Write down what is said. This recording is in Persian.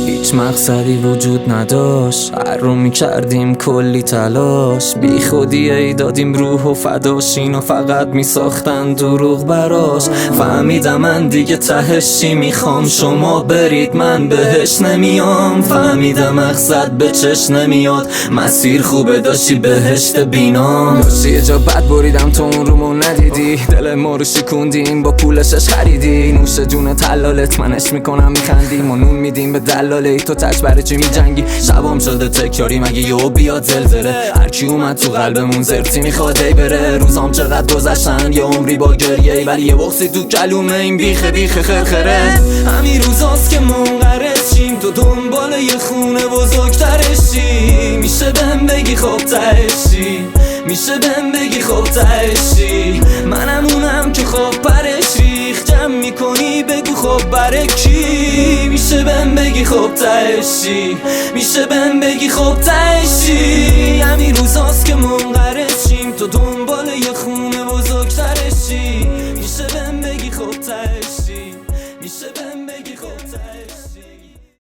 هیچ مقصدی وجود نداشت، هر رو میکردیم کلی تلاش، بی خودی ای دادیم روح و فداش، اینو فقط میساختن دروغ براش. فهمیدم من دیگه تهش چی میخوام، شما برید من بهش نمیام. فهمیدم مقصد به چش نمیاد، مسیر خوبه داشتی بهشت بینام. داشتی یه جا بد بریدم تو اون رومو ندیدی، دل ما رو شکوندیم با پولشش خریدی. نوش جون تلالت منش میکنم میخندی، ما نون میدیم به دلاله تو تچ برای چی میجنگی. شبام شده تکراری مگه یهو بیاد زلزله، هرکی اومد تو قلبمون زرتی میخواد ای بره. روزام چقدر گذشتن یه عمری با گریه، ولی یه بغضی تو کلومه این بیخه خرخره. همین روزاست که منقرض تو دنبال یه خونه بزرگترشی. میشه بهم بگی خب تهشی، میشه بهم بگی خب تهشی. منم اونم که خب پرش ریخ جمع میکنی بگو خب برای کی. میشه بهم بگی خب تهشی، میشه بهم بگی خب تهشی. همین روزاست که منقرض تو دنبال یه خونه بزرگترشی. میشه بهم بگی خب تهشی.